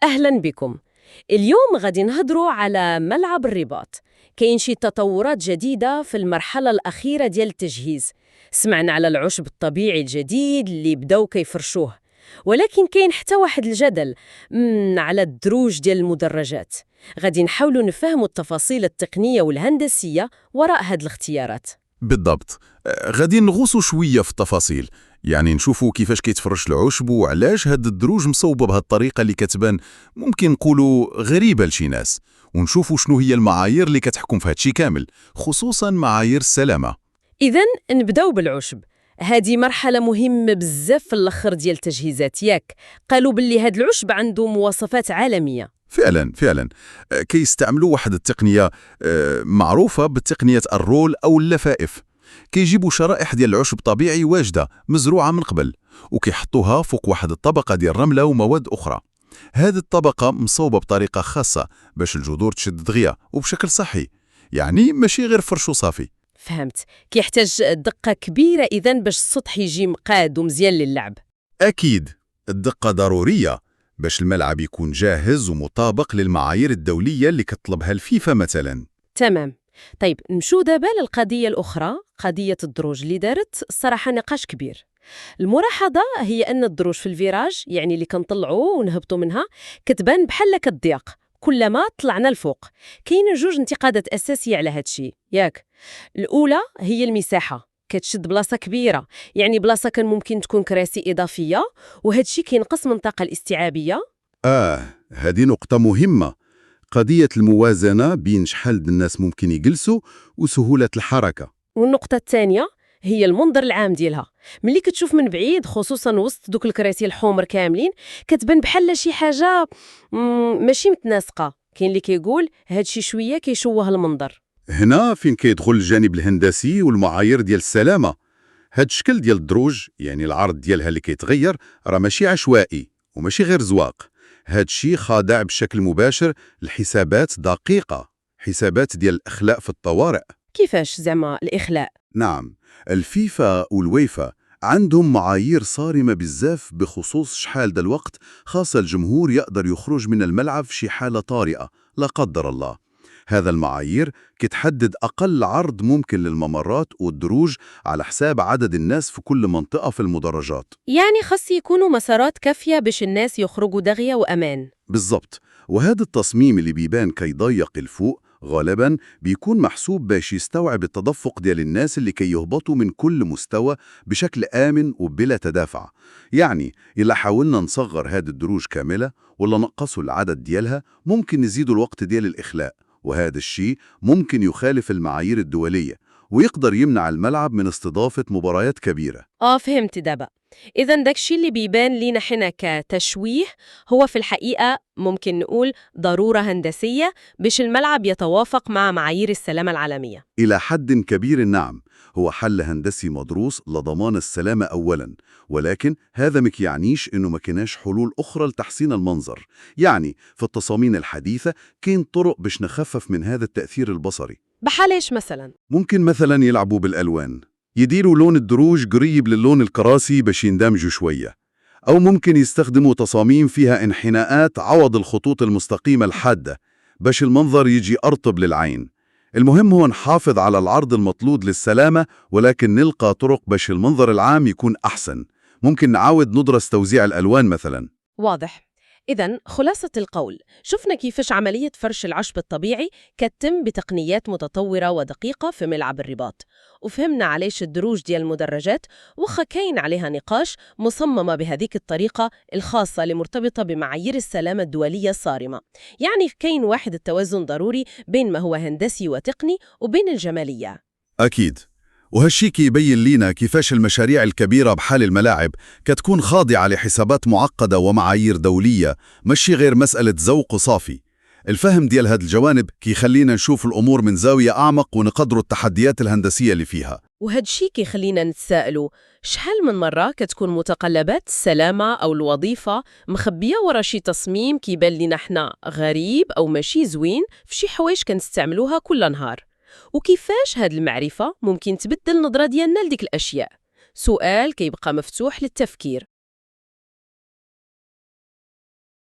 أهلا بكم. اليوم غادي نهضروا على ملعب الرباط. كاين شي تطورات جديدة في المرحلة الأخيرة ديال التجهيز. سمعنا على العشب الطبيعي الجديد اللي بداو كيفرشوه، ولكن كاين حتى واحد الجدل على الدروج ديال المدرجات. غادي نحاولوا نفهموا التفاصيل التقنية والهندسية وراء هاد الاختيارات. بالضبط. غادي نغوصوا شوية في التفاصيل، يعني نشوفوا كيفاش كيتفرش العشب وعلاش هاد الدروج مصوبة بهاد الطريقة اللي كتبان ممكن نقولوا غريبة لشي ناس، ونشوفوا شنو هي المعايير اللي كتحكم في هادشي كامل، خصوصا معايير السلامة. إذن نبداو بالعشب. هذه مرحلة مهمة بزاف في الأخر ديال التجهيزات، ياك؟ قالوا باللي هاد العشب عنده مواصفات عالمية. فعلا كيستعملوا واحد التقنية معروفة بتقنية الرول أو اللفائف. كيجيبوا شرائح ديال العشب طبيعي واجدة مزروعة من قبل، وكيحطوها فوق واحد الطبقة ديال الرملة ومواد أخرى. هذه الطبقة مصوبة بطريقة خاصة باش الجذور تشد دغيا وبشكل صحي، يعني ماشي غير فرش وصافي. فهمت. كيحتاج دقة كبيرة إذن باش السطح يجي مقاد ومزيان للعب. أكيد الدقة ضرورية باش الملعب يكون جاهز ومطابق للمعايير الدولية اللي كتطلبها الفيفا مثلا. تمام. طيب نمشو دابا للقضية الأخرى، قضية الدروج اللي دارت الصراحة نقاش كبير. الملاحظة هي أن الدروج في الفيراج، يعني اللي كنطلعوا ونهبطوا منها، كتبان بحال كتضيق كلما طلعنا الفوق. كاين جوج انتقادات أساسية على هادشي، ياك؟ الأولى هي المساحة، كتشد بلاصة كبيرة، يعني بلاصة كان ممكن تكون كراسي إضافية، وهادشي كينقص من الطاقة الاستيعابية. هذه نقطة مهمة. قضية الموازنة بين شحال الناس ممكن يجلسوا وسهولة الحركة. والنقطة الثانية هي المنظر العام ديالها. ملي كتشوف من بعيد، خصوصا وسط دوك الكراسي الحمر كاملين، كتبان بحال شي حاجة ماشي متناسقة. كاين اللي كيقول هادشي شوية كيشوه المنظر. هنا فين كيدخل الجانب الهندسي والمعايير ديال السلامة. هاد الشكل ديال الدروج، يعني العرض ديالها اللي كيتغير، راه ماشي عشوائي وماشي غير زواق. هاد الشي خاضع بشكل مباشر لحسابات دقيقة، حسابات ديال الإخلاء في الطوارئ. كيفاش زعما الإخلاء؟ نعم، الفيفا والويفا عندهم معايير صارمة بزاف بخصوص شحال دا الوقت خاصة الجمهور يقدر يخرج من الملعب في شي حالة طارئة لا قدر الله. هذا المعايير كتحدد أقل عرض ممكن للممرات والدروج على حساب عدد الناس في كل منطقة في المدرجات. يعني خاص يكونوا مسارات كافية باش الناس يخرجوا دغيا وأمان. بالضبط. وهذا التصميم اللي بيبان كيضيق الفوق غالباً بيكون محسوب باش يستوعب التدفق ديال الناس اللي كيهبطوا من كل مستوى بشكل آمن وبلا تدافع. يعني إلا حاولنا نصغر هذه الدروج كاملة ولا نقصوا العدد ديالها، ممكن نزيدوا الوقت ديال الإخلاء، وهذا الشيء ممكن يخالف المعايير الدولية ويقدر يمنع الملعب من استضافة مباريات كبيرة. فهمت دابا. إذن داكشي اللي بيبان لينا حنا كتشويه هو في الحقيقة ممكن نقول ضرورة هندسية باش الملعب يتوافق مع معايير السلامة العالمية. إلى حد كبير نعم، هو حل هندسي مدروس لضمان السلامة أولاً، ولكن هذا ما يعنيش إنه ما كناش حلول أخرى لتحسين المنظر. يعني في التصاميم الحديثة كاين طرق باش نخفف من هذا التأثير البصري. بحال إيش مثلا؟ ممكن مثلا يلعبوا بالألوان، يديروا لون الدروج قريب للون الكراسي باش يندمجوا شوية، أو ممكن يستخدموا تصاميم فيها انحناءات عوض الخطوط المستقيمة الحادة باش المنظر يجي أرطب للعين. المهم هو نحافظ على العرض المطلوب للسلامة، ولكن نلقى طرق باش المنظر العام يكون أحسن. ممكن نعاود ندرس توزيع الألوان مثلا. واضح. إذن خلاصة القول، شفنا كيفاش عملية فرش العشب الطبيعي كتتم بتقنيات متطورة ودقيقة في ملعب الرباط، وفهمنا علاش الدروج ديال المدرجات وخا كاين عليها نقاش مصممة بهذيك الطريقة الخاصة اللي مرتبطة بمعايير السلامة الدولية الصارمة. يعني كاين واحد التوازن ضروري بين ما هو هندسي وتقني وبين الجمالية. أكيد. وهالشي كيبين لينا كيفاش المشاريع الكبيرة بحال الملاعب كتكون خاضعة لحسابات معقدة ومعايير دولية، ماشي غير مسألة ذوق صافي. الفهم ديال هاد الجوانب كيخلينا نشوف الأمور من زاوية أعمق ونقدروا التحديات الهندسية اللي فيها. وهاد الشي كيخلينا نتساءلوا شحال من مرة كتكون متطلبات السلامة أو الوظيفة مخبية ورا شي تصميم كيبان لينا حنا غريب أو ماشي زوين في شي حوايج كنستعملوها كل نهار. وكيفاش هاد المعرفة ممكن تبدل النظرة ديالنا لديك الأشياء؟ سؤال كيبقى مفتوح للتفكير.